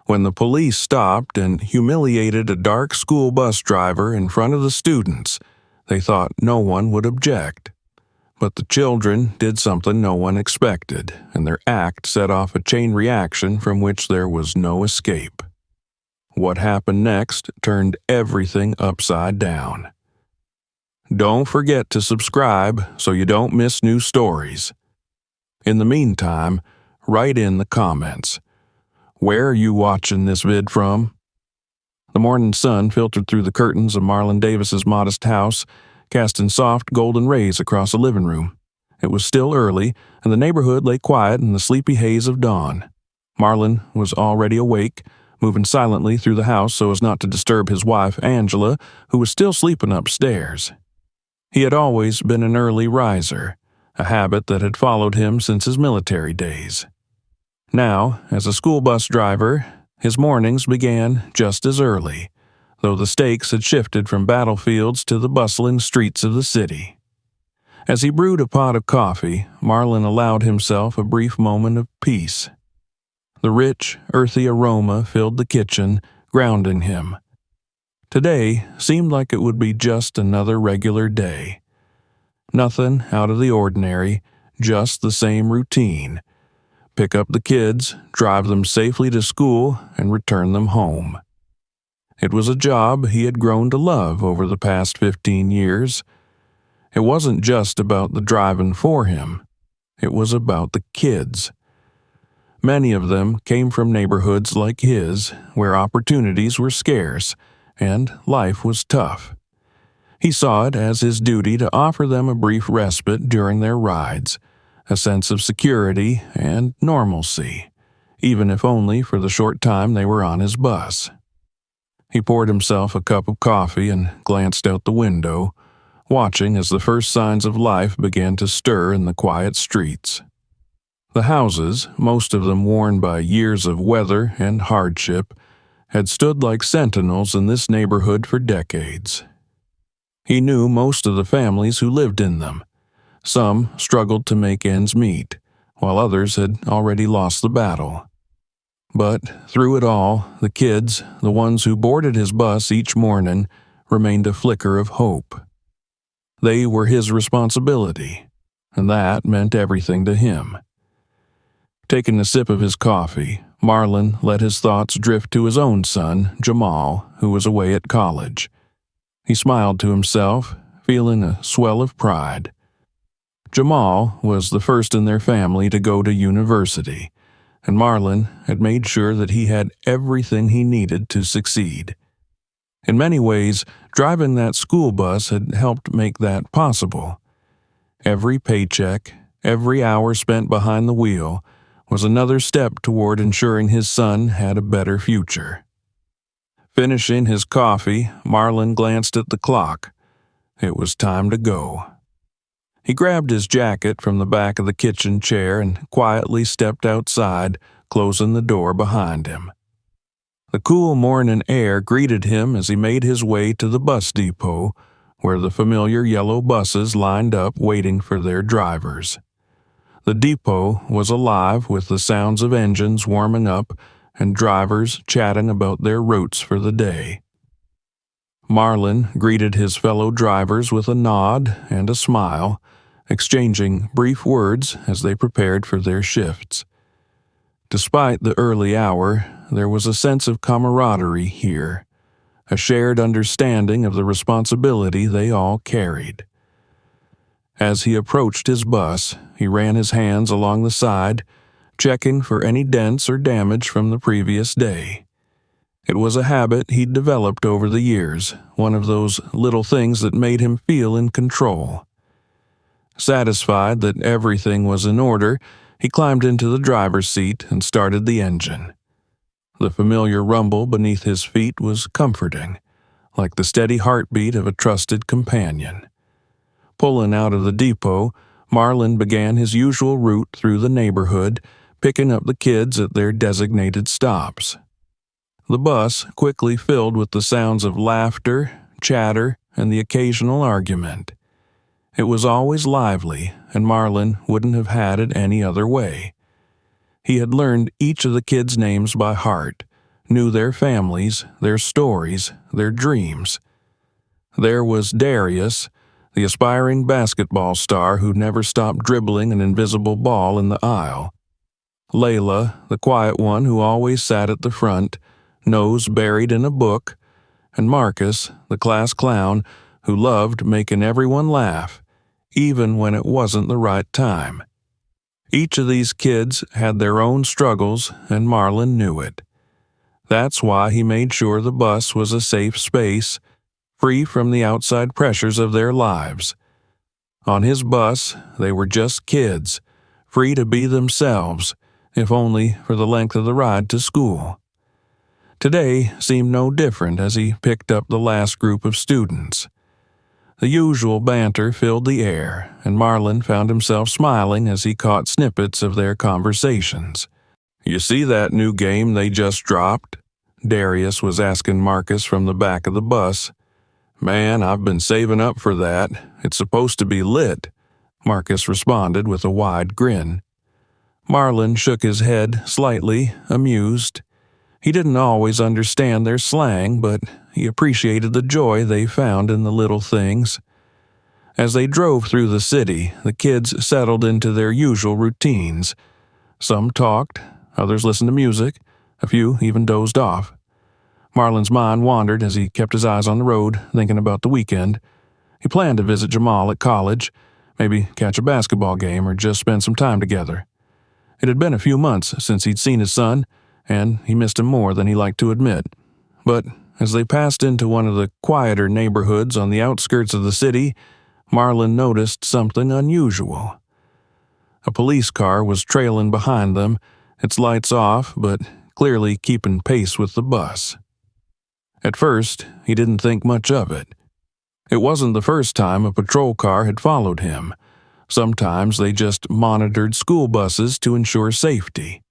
When the police stopped and humiliated a dark school bus driver in front of the students, they thought no one would object. But the children did something no one expected, and their act set off a chain reaction from which there was no escape. What happened next turned everything upside down. Don't forget to subscribe so you don't miss new stories. In the meantime, write in the comments. Where are you watching this vid from? The morning sun filtered through the curtains of Marlon Davis's modest house, casting soft golden rays across the living room. It was still early, and the neighborhood lay quiet in the sleepy haze of dawn. Marlon was already awake, moving silently through the house so as not to disturb his wife, Angela, who was still sleeping upstairs. He had always been an early riser, a habit that had followed him since his military days. Now, as a school bus driver, his mornings began just as early, though the stakes had shifted from battlefields to the bustling streets of the city. As he brewed a pot of coffee, Marlon allowed himself a brief moment of peace. The rich, earthy aroma filled the kitchen, grounding him. Today seemed like it would be just another regular day. Nothing out of the ordinary, just the same routine. Pick up the kids, drive them safely to school, and return them home. It was a job he had grown to love over the past 15 years. It wasn't just about the driving for him. It was about the kids. Many of them came from neighborhoods like his, where opportunities were scarce and life was tough. He saw it as his duty to offer them a brief respite during their rides, a sense of security and normalcy, even if only for the short time they were on his bus. He poured himself a cup of coffee and glanced out the window, watching as the first signs of life began to stir in the quiet streets. The houses, most of them worn by years of weather and hardship, had stood like sentinels in this neighborhood for decades. He knew most of the families who lived in them. Some struggled to make ends meet, while others had already lost the battle. But through it all, the kids, the ones who boarded his bus each morning, remained a flicker of hope. They were his responsibility, and that meant everything to him. Taking a sip of his coffee, Marlon let his thoughts drift to his own son, Jamal, who was away at college. He smiled to himself, feeling a swell of pride. Jamal was the first in their family to go to university, and Marlon had made sure that he had everything he needed to succeed. In many ways, driving that school bus had helped make that possible. Every paycheck, every hour spent behind the wheel, was another step toward ensuring his son had a better future. Finishing his coffee, Marlon glanced at the clock. It was time to go. He grabbed his jacket from the back of the kitchen chair and quietly stepped outside, closing the door behind him. The cool morning air greeted him as he made his way to the bus depot, where the familiar yellow buses lined up waiting for their drivers. The depot was alive with the sounds of engines warming up and drivers chatting about their routes for the day. Marlon greeted his fellow drivers with a nod and a smile, exchanging brief words as they prepared for their shifts. Despite the early hour, there was a sense of camaraderie here, a shared understanding of the responsibility they all carried. As he approached his bus, he ran his hands along the side, checking for any dents or damage from the previous day. It was a habit he'd developed over the years, one of those little things that made him feel in control. Satisfied that everything was in order, he climbed into the driver's seat and started the engine. The familiar rumble beneath his feet was comforting, like the steady heartbeat of a trusted companion. Pulling out of the depot, Marlon began his usual route through the neighborhood, picking up the kids at their designated stops. The bus quickly filled with the sounds of laughter, chatter, and the occasional argument. It was always lively, and Marlon wouldn't have had it any other way. He had learned each of the kids' names by heart, knew their families, their stories, their dreams. There was Darius, the aspiring basketball star who never stopped dribbling an invisible ball in the aisle. Layla, the quiet one who always sat at the front, nose buried in a book, and Marcus, the class clown who loved making everyone laugh, even when it wasn't the right time. Each of these kids had their own struggles, and Marlon knew it. That's why he made sure the bus was a safe space, free from the outside pressures of their lives. On his bus, they were just kids, free to be themselves, if only for the length of the ride to school. Today seemed no different as he picked up the last group of students. The usual banter filled the air, and Marlon found himself smiling as he caught snippets of their conversations. "You see that new game they just dropped?" Darius was asking Marcus from the back of the bus. "Man, I've been saving up for that. It's supposed to be lit," Marcus responded with a wide grin. Marlon shook his head, slightly amused. He didn't always understand their slang, but he appreciated the joy they found in the little things. As they drove through the city, the kids settled into their usual routines. Some talked, others listened to music, a few even dozed off. Marlon's mind wandered as he kept his eyes on the road, thinking about the weekend. He planned to visit Jamal at college, maybe catch a basketball game or just spend some time together. It had been a few months since he'd seen his son, and he missed him more than he liked to admit. But as they passed into one of the quieter neighborhoods on the outskirts of the city, Marlon noticed something unusual. A police car was trailing behind them, its lights off, but clearly keeping pace with the bus. At first, he didn't think much of it. It wasn't the first time a patrol car had followed him. Sometimes they just monitored school buses to ensure safety.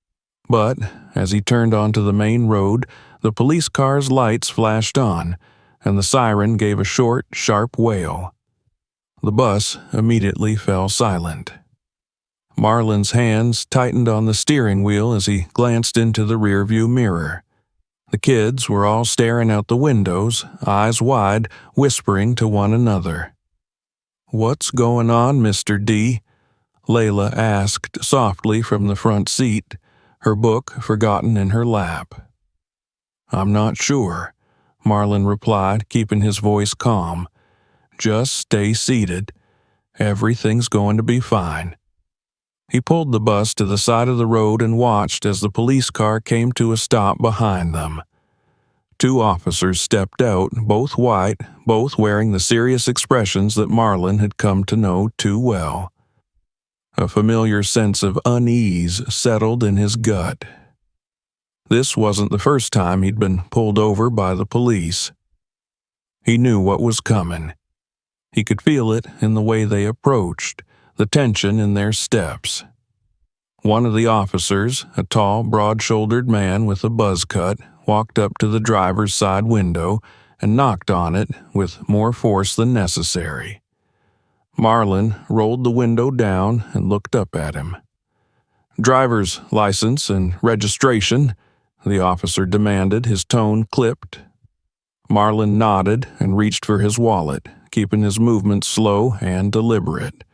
But as he turned onto the main road, the police car's lights flashed on, and the siren gave a short, sharp wail. The bus immediately fell silent. Marlon's hands tightened on the steering wheel as he glanced into the rearview mirror. The kids were all staring out the windows, eyes wide, whispering to one another. "What's going on, Mr. D?" Layla asked softly from the front seat, her book forgotten in her lap. "I'm not sure," Marlon replied, keeping his voice calm. "Just stay seated. Everything's going to be fine." He pulled the bus to the side of the road and watched as the police car came to a stop behind them. Two officers stepped out, both white, both wearing the serious expressions that Marlon had come to know too well. A familiar sense of unease settled in his gut. This wasn't the first time he'd been pulled over by the police. He knew what was coming. He could feel it in the way they approached, the tension in their steps. One of the officers, a tall, broad-shouldered man with a buzz cut, walked up to the driver's side window and knocked on it with more force than necessary. Marlon rolled the window down and looked up at him. "Driver's license and registration," the officer demanded, his tone clipped. Marlon nodded and reached for his wallet, keeping his movements slow and deliberate.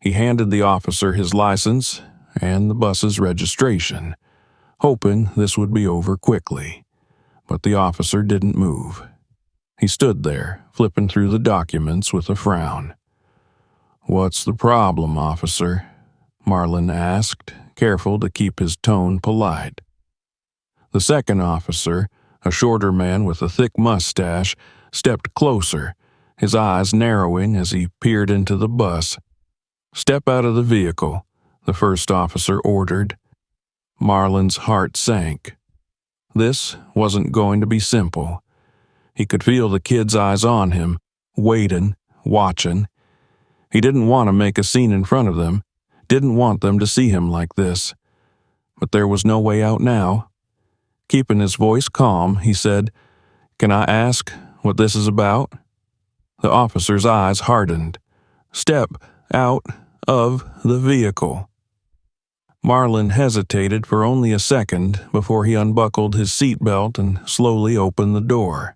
He handed the officer his license and the bus's registration, hoping this would be over quickly. But the officer didn't move. He stood there, flipping through the documents with a frown. "What's the problem, officer?" Marlon asked, careful to keep his tone polite. The second officer, a shorter man with a thick mustache, stepped closer, his eyes narrowing as he peered into the bus. "Step out of the vehicle," the first officer ordered. Marlon's heart sank. This wasn't going to be simple. He could feel the kids' eyes on him, waiting, watching. He didn't want to make a scene in front of them, didn't want them to see him like this. But there was no way out now. Keeping his voice calm, he said, "Can I ask what this is about?" The officer's eyes hardened. "Step out of the vehicle." Marlin hesitated for only a second before he unbuckled his seatbelt and slowly opened the door.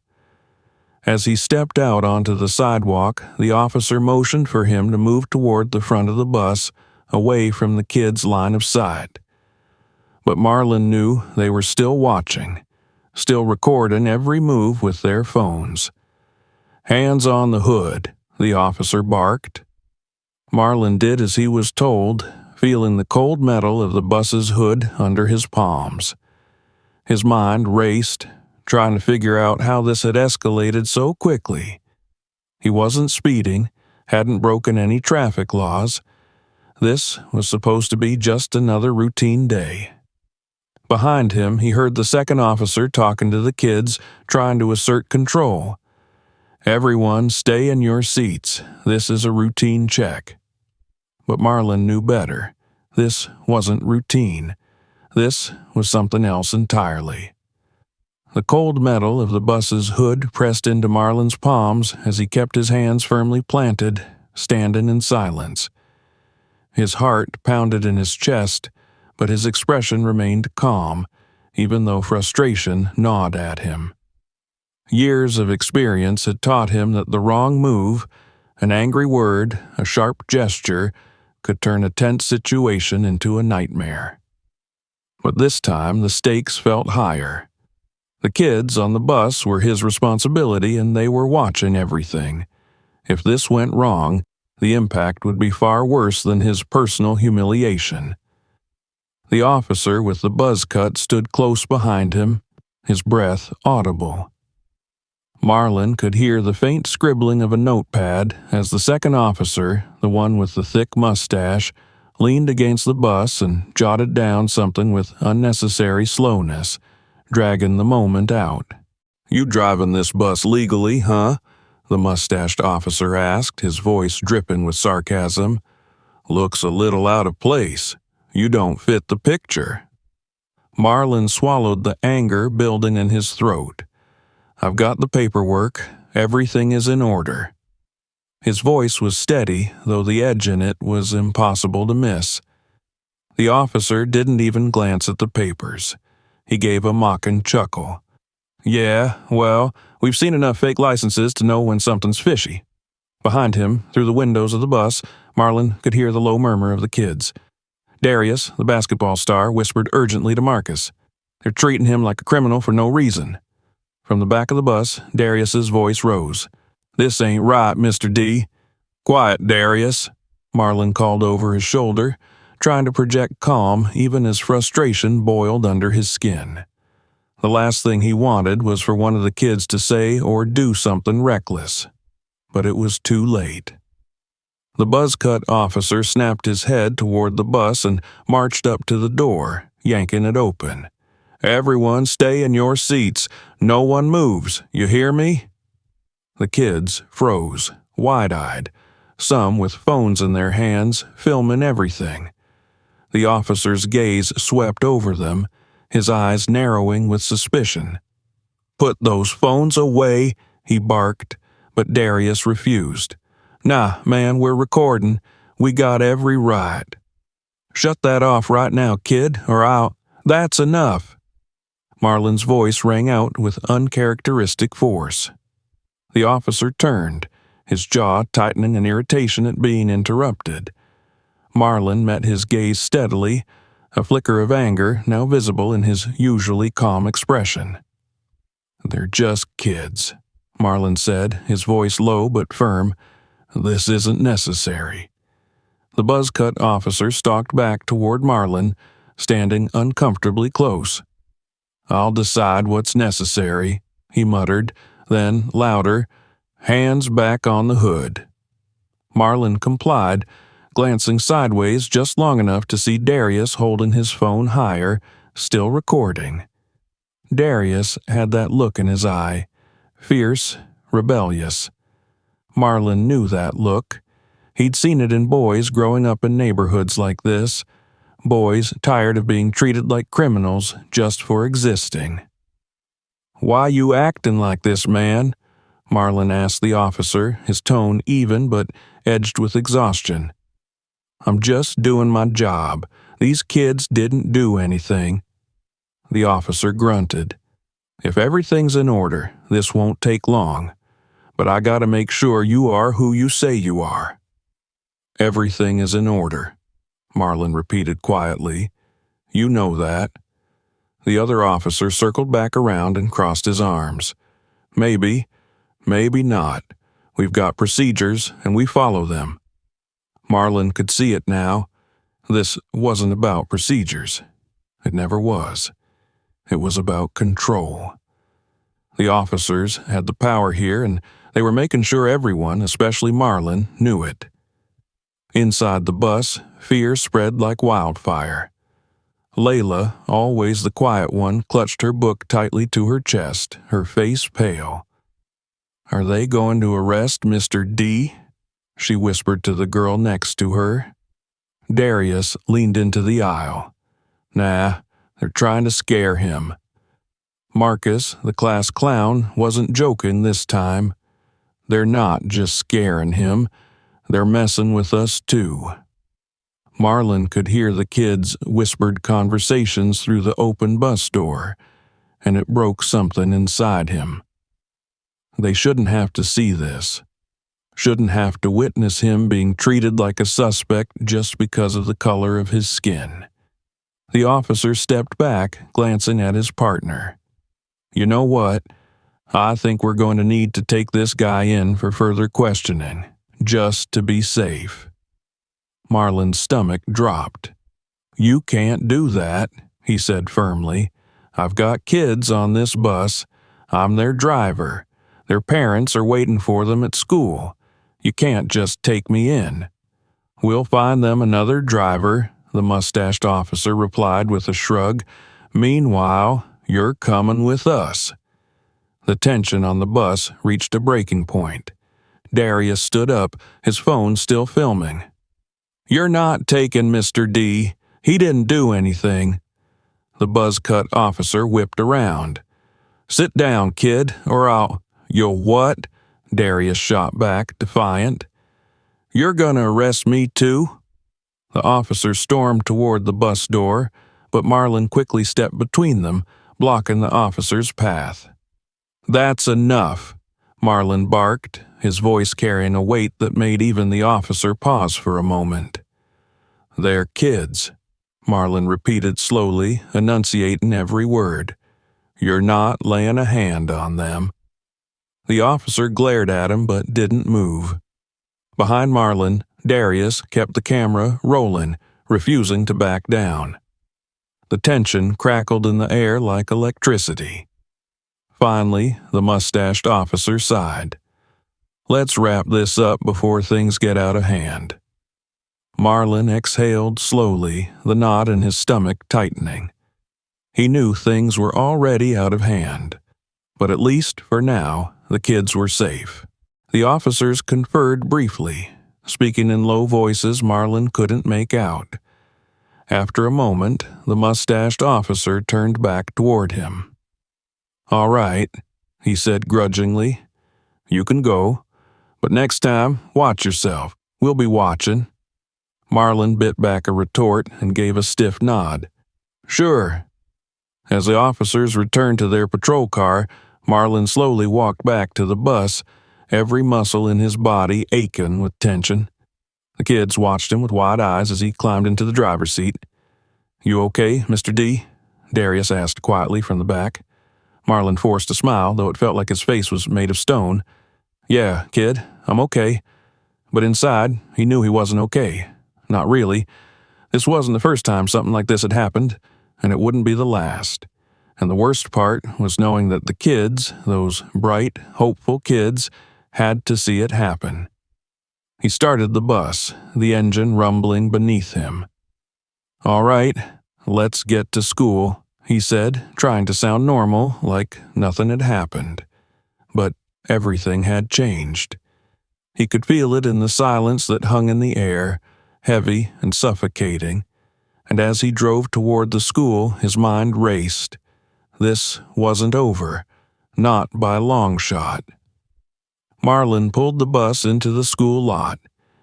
As he stepped out onto the sidewalk, the officer motioned for him to move toward the front of the bus, away from the kids' line of sight. But Marlin knew they were still watching, still recording every move with their phones. "Hands on the hood," the officer barked. Marlin did as he was told, feeling the cold metal of the bus's hood under his palms. His mind raced, trying to figure out how this had escalated so quickly. He wasn't speeding, hadn't broken any traffic laws. This was supposed to be just another routine day. Behind him, he heard the second officer talking to the kids, trying to assert control. "Everyone, stay in your seats. This is a routine check." But Marlin knew better. This wasn't routine. This was something else entirely. The cold metal of the bus's hood pressed into Marlin's palms as he kept his hands firmly planted, standing in silence. His heart pounded in his chest, but his expression remained calm, even though frustration gnawed at him. Years of experience had taught him that the wrong move, an angry word, a sharp gesture, could turn a tense situation into a nightmare. But this time the stakes felt higher. The kids on the bus were his responsibility, and they were watching everything. If this went wrong, the impact would be far worse than his personal humiliation. The officer with the buzz cut stood close behind him, his breath audible. Marlin could hear the faint scribbling of a notepad as the second officer, the one with the thick mustache, leaned against the bus and jotted down something with unnecessary slowness, dragging the moment out. "You driving this bus legally, huh?" the mustached officer asked, his voice dripping with sarcasm. "Looks a little out of place. You don't fit the picture." Marlin swallowed the anger building in his throat. "I've got the paperwork. Everything is in order." His voice was steady, though the edge in it was impossible to miss. The officer didn't even glance at the papers. He gave a mocking chuckle. "Yeah, well, we've seen enough fake licenses to know when something's fishy." Behind him, through the windows of the bus, Marlin could hear the low murmur of the kids. Darius, the basketball star, whispered urgently to Marcus. "They're treating him like a criminal for no reason." From the back of the bus, Darius's voice rose. "This ain't right, Mr. D." "Quiet, Darius," Marlin called over his shoulder, trying to project calm even as frustration boiled under his skin. The last thing he wanted was for one of the kids to say or do something reckless. But it was too late. The buzz-cut officer snapped his head toward the bus and marched up to the door, yanking it open. "Everyone stay in your seats. No one moves. You hear me?" The kids froze, wide-eyed, some with phones in their hands, filming everything. The officer's gaze swept over them, his eyes narrowing with suspicion. "Put those phones away," he barked, but Darius refused. "Nah, man, we're recording. We got every right." "Shut that off right now, kid, or I'll—" "That's enough." Marlin's voice rang out with uncharacteristic force. The officer turned, his jaw tightening in irritation at being interrupted. Marlin met his gaze steadily, a flicker of anger now visible in his usually calm expression. "They're just kids," Marlin said, his voice low but firm. "This isn't necessary." The buzz-cut officer stalked back toward Marlin, standing uncomfortably close. "I'll decide what's necessary," he muttered, then, louder, "Hands back on the hood." Marlin complied, glancing sideways just long enough to see Darius holding his phone higher, still recording. Darius had that look in his eye, fierce, rebellious. Marlin knew that look. He'd seen it in boys growing up in neighborhoods like this, boys tired of being treated like criminals just for existing. "Why you acting like this, man?" Marlin asked the officer, his tone even but edged with exhaustion. "I'm just doing my job. These kids didn't do anything." The officer grunted. "If everything's in order, this won't take long. But I gotta make sure you are who you say you are." "Everything is in order," Marlin repeated quietly. "You know that." The other officer circled back around and crossed his arms. "Maybe, maybe not. We've got procedures, and we follow them." Marlin could see it now. This wasn't about procedures. It never was. It was about control. The officers had the power here, and they were making sure everyone, especially Marlin, knew it. Inside the bus, fear spread like wildfire. Layla, always the quiet one, clutched her book tightly to her chest, her face pale. "Are they going to arrest Mr. D?" she whispered to the girl next to her. Darius leaned into the aisle. "Nah, they're trying to scare him." Marcus, the class clown, wasn't joking this time. "They're not just scaring him, they're messing with us too." Marlin could hear the kids' whispered conversations through the open bus door, and it broke something inside him. They shouldn't have to see this. Shouldn't have to witness him being treated like a suspect just because of the color of his skin. The officer stepped back, glancing at his partner. "You know what? I think we're going to need to take this guy in for further questioning, just to be safe." Marlin's stomach dropped. "You can't do that," he said firmly. "I've got kids on this bus. I'm their driver. Their parents are waiting for them at school. You can't just take me in." "We'll find them another driver," the mustached officer replied with a shrug. "Meanwhile, you're coming with us." The tension on the bus reached a breaking point. Darius stood up, his phone still filming. "You're not taking Mr. D. He didn't do anything." The buzz-cut officer whipped around. "Sit down, kid, or I'll—" "You'll what?" Darius shot back, defiant. "You're gonna arrest me too?" The officer stormed toward the bus door, but Marlin quickly stepped between them, blocking the officer's path. "That's enough," Marlin barked, his voice carrying a weight that made even the officer pause for a moment. "They're kids," Marlin repeated slowly, enunciating every word. "You're not laying a hand on them." The officer glared at him but didn't move. Behind Marlin, Darius kept the camera rolling, refusing to back down. The tension crackled in the air like electricity. Finally, the mustached officer sighed. "Let's wrap this up before things get out of hand." Marlin exhaled slowly, the knot in his stomach tightening. He knew things were already out of hand, but at least for now, the kids were safe. The officers conferred briefly, speaking in low voices Marlin couldn't make out. After a moment, the mustached officer turned back toward him. "All right," he said grudgingly. "You can go, but next time, watch yourself. We'll be watching." Marlin bit back a retort and gave a stiff nod. "Sure." As the officers returned to their patrol car, Marlin slowly walked back to the bus, every muscle in his body aching with tension. The kids watched him with wide eyes as he climbed into the driver's seat. "You okay, Mr. D?" Darius asked quietly from the back. Marlin forced a smile, though it felt like his face was made of stone. "Yeah, kid, I'm okay." But inside, he knew he wasn't okay. Not really. This wasn't the first time something like this had happened, and it wouldn't be the last. And the worst part was knowing that the kids, those bright, hopeful kids, had to see it happen. He started the bus, the engine rumbling beneath him. "All right, let's get to school," he said, trying to sound normal, like nothing had happened. But everything had changed. He could feel it in the silence that hung in the air, heavy and suffocating. And as he drove toward the school, his mind raced. This wasn't over, not by a long shot. Marlin pulled the bus into the school lot,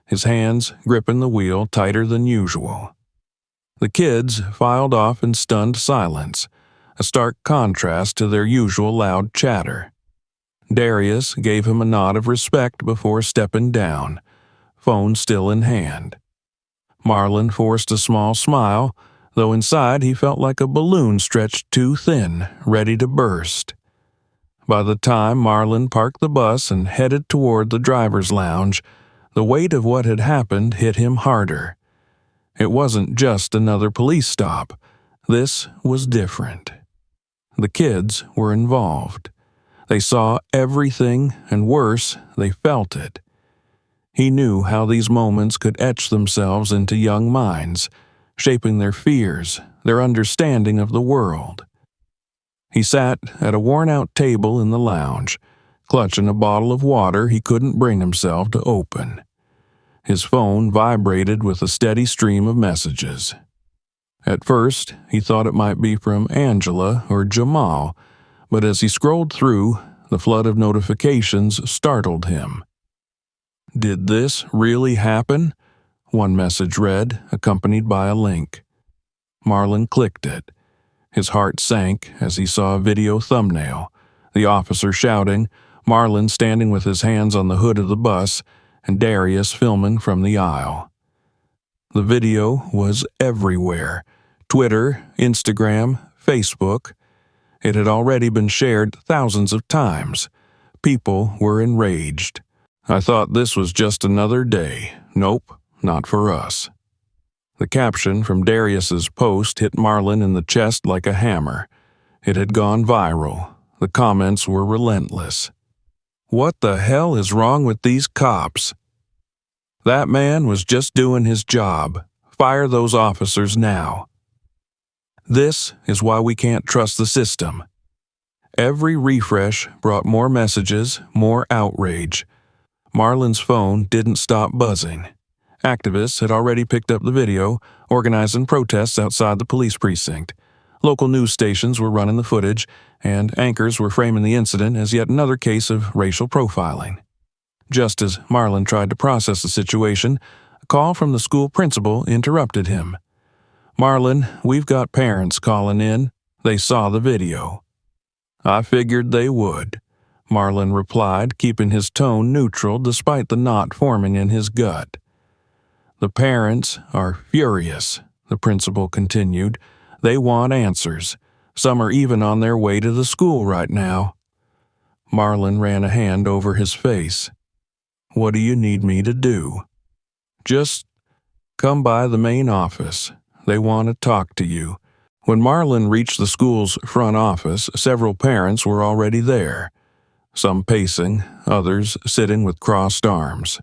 his hands gripping the wheel tighter than usual. The kids filed off in stunned silence, a stark contrast to their usual loud chatter. Darius gave him a nod of respect before stepping down, phone still in hand. Marlon forced a small smile, though inside he felt like a balloon stretched too thin, ready to burst. By the time Marlon parked the bus and headed toward the driver's lounge, the weight of what had happened hit him harder. It wasn't just another police stop. This was different. The kids were involved. They saw everything, and worse, they felt it. He knew how these moments could etch themselves into young minds, shaping their fears, their understanding of the world. He sat at a worn-out table in the lounge, clutching a bottle of water he couldn't bring himself to open. His phone vibrated with a steady stream of messages. At first, he thought it might be from Angela or Jamal, but as he scrolled through, the flood of notifications startled him. "Did this really happen?" one message read, accompanied by a link. Marlon clicked it. His heart sank as he saw a video thumbnail, the officer shouting, Marlon standing with his hands on the hood of the bus, and Darius filming from the aisle. The video was everywhere: Twitter, Instagram, Facebook. It had already been shared thousands of times. People were enraged. "I thought this was just another day. Nope, not for us." The caption from Darius's post hit Marlon in the chest like a hammer. It had gone viral. The comments were relentless. "What the hell is wrong with these cops? That man was just doing his job. Fire those officers now. This is why we can't trust the system." Every refresh brought more messages, more outrage. Marlon's phone didn't stop buzzing. Activists had already picked up the video, organizing protests outside the police precinct. Local news stations were running the footage, and anchors were framing the incident as yet another case of racial profiling. Just as Marlon tried to process the situation, a call from the school principal interrupted him. "Marlon, we've got parents calling in. They saw the video." "I figured they would," Marlon replied, keeping his tone neutral despite the knot forming in his gut. "The parents are furious," the principal continued. "They want answers. Some are even on their way to the school right now." Marlon ran a hand over his face. "What do you need me to do?" "Just come by the main office. They want to talk to you." When Marlon reached the school's front office, several parents were already there, some pacing, others sitting with crossed arms.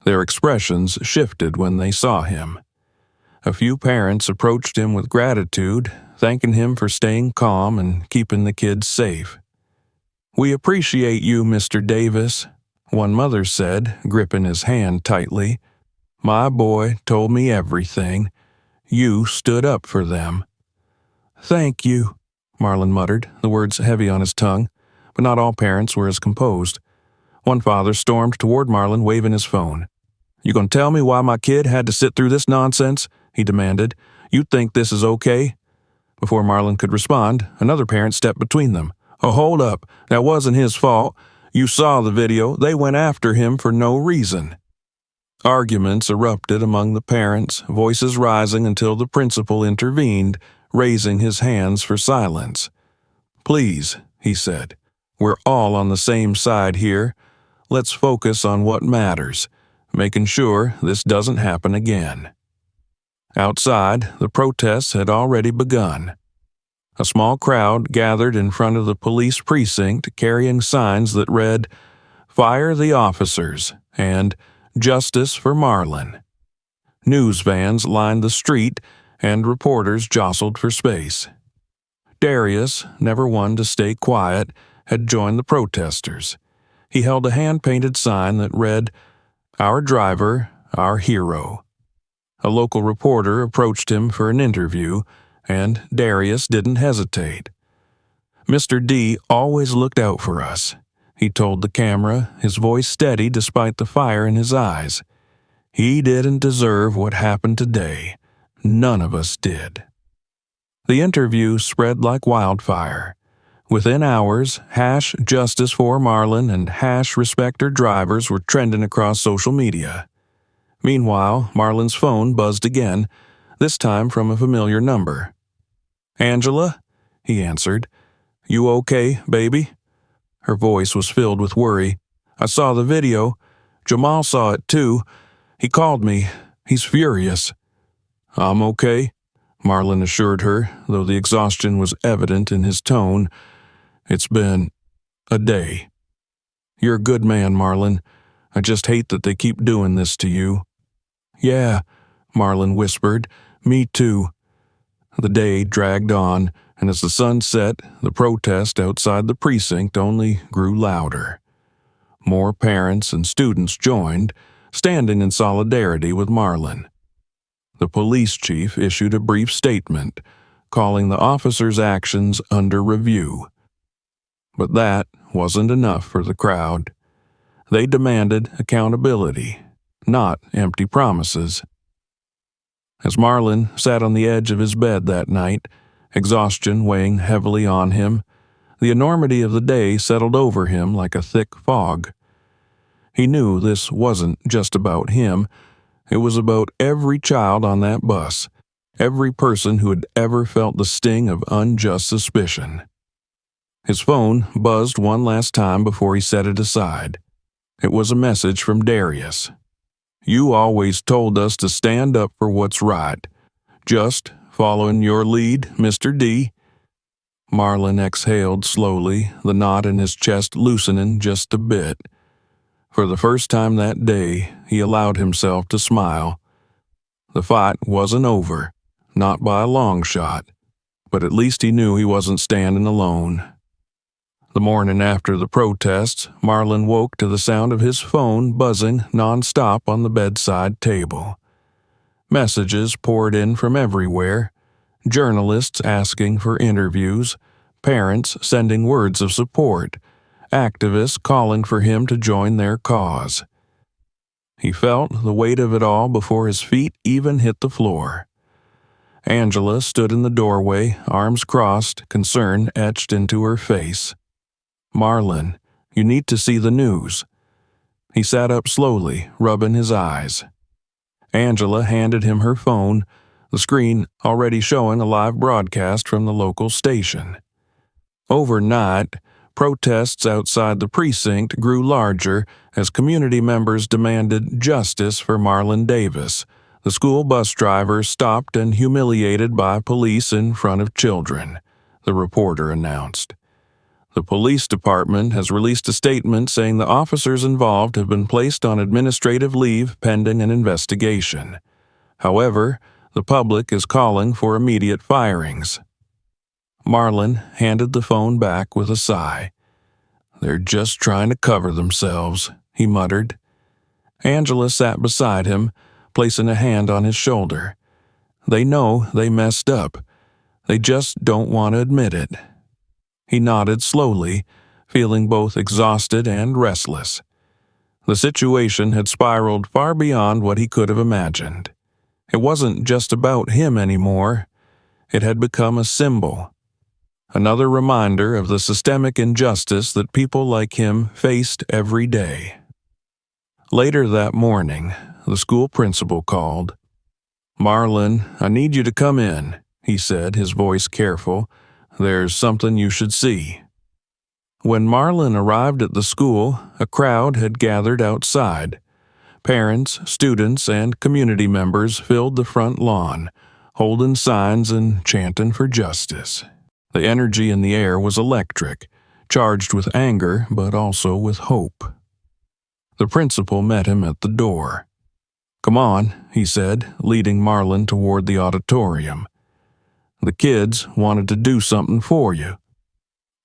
Their expressions shifted when they saw him. A few parents approached him with gratitude, thanking him for staying calm and keeping the kids safe. "We appreciate you, Mr. Davis," one mother said, gripping his hand tightly. "My boy told me everything. You stood up for them." "Thank you," Marlon muttered, the words heavy on his tongue, but not all parents were as composed. One father stormed toward Marlon, waving his phone. "You gonna tell me why my kid had to sit through this nonsense?" he demanded. "You think this is okay?" Before Marlon could respond, another parent stepped between them. "Oh, hold up. That wasn't his fault. You saw the video. They went after him for no reason." Arguments erupted among the parents, voices rising until the principal intervened, raising his hands for silence. "Please," he said, "we're all on the same side here. Let's focus on what matters, making sure this doesn't happen again." Outside, the protests had already begun. A small crowd gathered in front of the police precinct carrying signs that read, "Fire the officers," and "Justice for Marlon." News vans lined the street, and reporters jostled for space. Darius, never one to stay quiet, had joined the protesters. He held a hand-painted sign that read, "Our driver, our hero." A local reporter approached him for an interview, and Darius didn't hesitate. "Mr. D always looked out for us," he told the camera, his voice steady despite the fire in his eyes. "He didn't deserve what happened today. none of us did. The interview spread like wildfire. Within hours, #Justice for Marlon and #Respect Her Drivers were trending across social media. Meanwhile, Marlon's phone buzzed again, this time from a familiar number. "Angela?" he answered. "You okay, baby?" Her voice was filled with worry. "I saw the video. Jamal saw it too. He called me. He's furious." "I'm okay," Marlon assured her, though the exhaustion was evident in his tone. "It's been a day." "You're a good man, Marlon. I just hate that they keep doing this to you." "Yeah," Marlon whispered. "Me too." The day dragged on, and as the sun set, the protest outside the precinct only grew louder. More parents and students joined, standing in solidarity with Marlon. The police chief issued a brief statement, calling the officers' actions under review. But that wasn't enough for the crowd. They demanded accountability, not empty promises. As Marlon sat on the edge of his bed that night, exhaustion weighing heavily on him, the enormity of the day settled over him like a thick fog. He knew this wasn't just about him. It was about every child on that bus, every person who had ever felt the sting of unjust suspicion. His phone buzzed one last time before he set it aside. It was a message from Darius. "You always told us to stand up for what's right. Just following your lead, Mr. D." Marlon exhaled slowly, the knot in his chest loosening just a bit. For the first time that day, he allowed himself to smile. The fight wasn't over, not by a long shot, but at least he knew he wasn't standing alone. The morning after the protests, Marlon woke to the sound of his phone buzzing nonstop on the bedside table. Messages poured in from everywhere, journalists asking for interviews, parents sending words of support, activists calling for him to join their cause. He felt the weight of it all before his feet even hit the floor. Angela stood in the doorway, arms crossed, concern etched into her face. "Marlon, you need to see the news." He sat up slowly, rubbing his eyes. Angela handed him her phone, the screen already showing a live broadcast from the local station. Overnight, protests outside the precinct grew larger as community members demanded justice for Marlon Davis, the school bus driver stopped and humiliated by police in front of children, the reporter announced. The police department has released a statement saying the officers involved have been placed on administrative leave pending an investigation. However, the public is calling for immediate firings. Marlon handed the phone back with a sigh. "They're just trying to cover themselves," he muttered. Angela sat beside him, placing a hand on his shoulder. "They know they messed up. They just don't want to admit it." He nodded slowly, feeling both exhausted and restless. The situation had spiraled far beyond what he could have imagined. It wasn't just about him anymore. It had become a symbol. Another reminder of the systemic injustice that people like him faced every day. Later that morning, the school principal called. "Marlon, I need you to come in," he said, his voice careful. "There's something you should see." When Marlon arrived at the school, a crowd had gathered outside. Parents, students, and community members filled the front lawn, holding signs and chanting for justice. The energy in the air was electric, charged with anger but also with hope. The principal met him at the door. "Come on," he said, leading Marlon toward the auditorium. "The kids wanted to do something for you."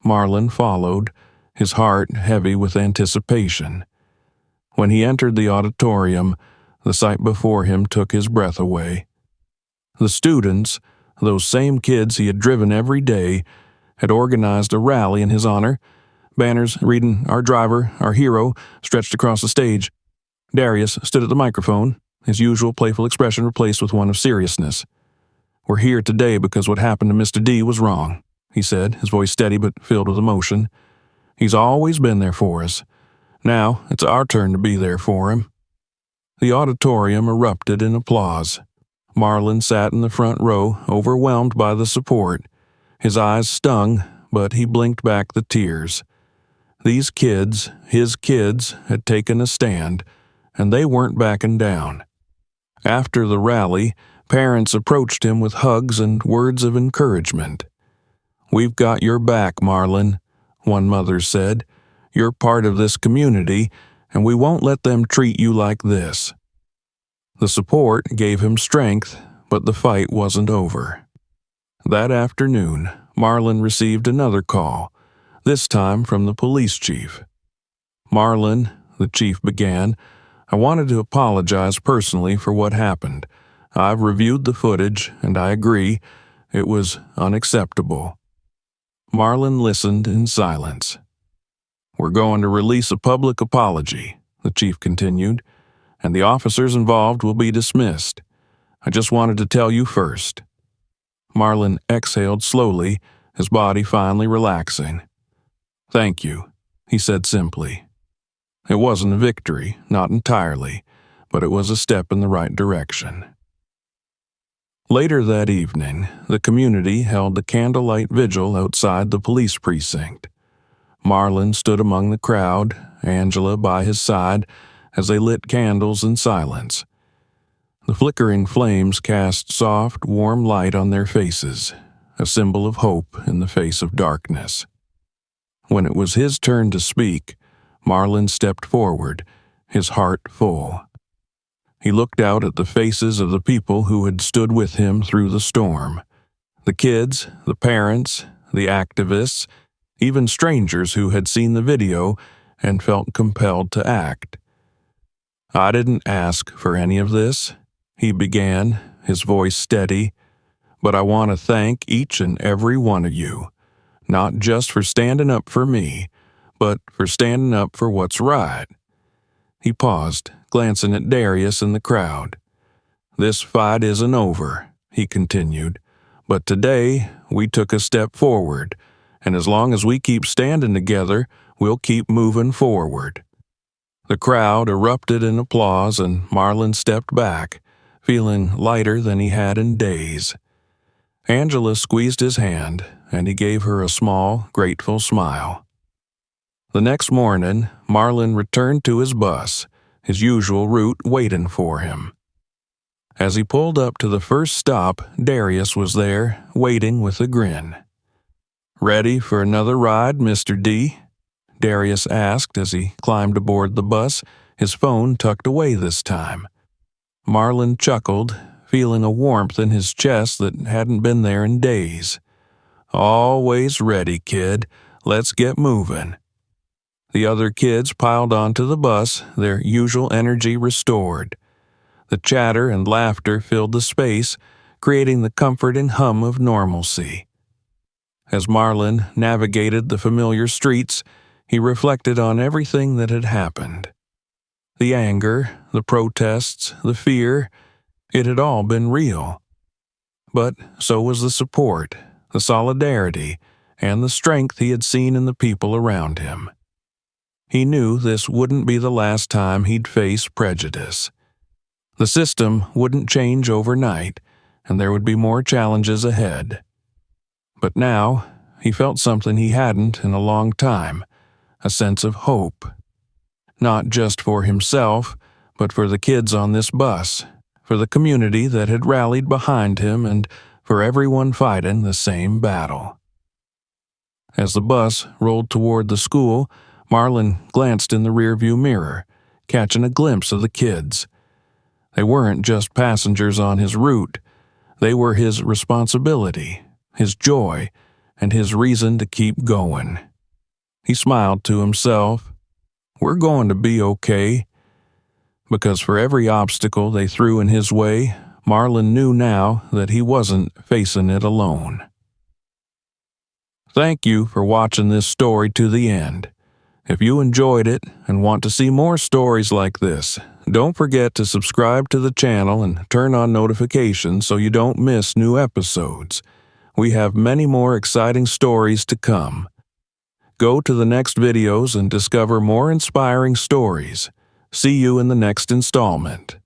Marlon followed, his heart heavy with anticipation. When he entered the auditorium, the sight before him took his breath away. The students, those same kids he had driven every day, had organized a rally in his honor, banners reading "Our driver, our hero," stretched across the stage. Darius stood at the microphone, his usual playful expression replaced with one of seriousness. "We're here today because what happened to Mr. D was wrong," he said, his voice steady but filled with emotion. "He's always been there for us. Now it's our turn to be there for him." The auditorium erupted in applause. Marlon sat in the front row, overwhelmed by the support. His eyes stung, but he blinked back the tears. These kids, his kids, had taken a stand, and they weren't backing down. After the rally, parents approached him with hugs and words of encouragement. "We've got your back, Marlon," one mother said. "You're part of this community, and we won't let them treat you like this." The support gave him strength, but the fight wasn't over. That afternoon, Marlon received another call, this time from the police chief. "Marlon," the chief began, "I wanted to apologize personally for what happened. I've reviewed the footage, and I agree, it was unacceptable." Marlon listened in silence. "We're going to release a public apology," the chief continued, "and the officers involved will be dismissed. I just wanted to tell you first." Marlon exhaled slowly, his body finally relaxing. "Thank you," he said simply. It wasn't a victory, not entirely, but it was a step in the right direction. Later that evening, the community held a candlelight vigil outside the police precinct. Marlon stood among the crowd, Angela by his side, as they lit candles in silence. The flickering flames cast soft, warm light on their faces, a symbol of hope in the face of darkness. When it was his turn to speak, Marlon stepped forward, his heart full. He looked out at the faces of the people who had stood with him through the storm. The kids, the parents, the activists, even strangers who had seen the video and felt compelled to act. "I didn't ask for any of this," he began, his voice steady, "but I want to thank each and every one of you, not just for standing up for me, but for standing up for what's right." He paused, glancing at Darius and the crowd. "This fight isn't over," he continued, "but today we took a step forward, and as long as we keep standing together, we'll keep moving forward." The crowd erupted in applause, and Marlon stepped back, feeling lighter than he had in days. Angela squeezed his hand, and he gave her a small, grateful smile. The next morning, Marlon returned to his bus, his usual route waiting for him. As he pulled up to the first stop, Darius was there, waiting with a grin. "Ready for another ride, Mr. D?" Darius asked as he climbed aboard the bus, his phone tucked away this time. Marlon chuckled, feeling a warmth in his chest that hadn't been there in days. "Always ready, kid. Let's get moving." The other kids piled onto the bus, their usual energy restored. The chatter and laughter filled the space, creating the comforting hum of normalcy. As Marlon navigated the familiar streets, he reflected on everything that had happened. The anger, the protests, the fear, it had all been real. But so was the support, the solidarity, and the strength he had seen in the people around him. He knew this wouldn't be the last time he'd face prejudice. The system wouldn't change overnight, and there would be more challenges ahead. But now, he felt something he hadn't in a long time, a sense of hope. Not just for himself, but for the kids on this bus, for the community that had rallied behind him, and for everyone fighting the same battle. As the bus rolled toward the school, Marlon glanced in the rearview mirror, catching a glimpse of the kids. They weren't just passengers on his route. They were his responsibility, his joy, and his reason to keep going. He smiled to himself. We're going to be okay. Because for every obstacle they threw in his way, Marlon knew now that he wasn't facing it alone. Thank you for watching this story to the end. If you enjoyed it and want to see more stories like this, don't forget to subscribe to the channel and turn on notifications so you don't miss new episodes. We have many more exciting stories to come. Go to the next videos and discover more inspiring stories. See you in the next installment.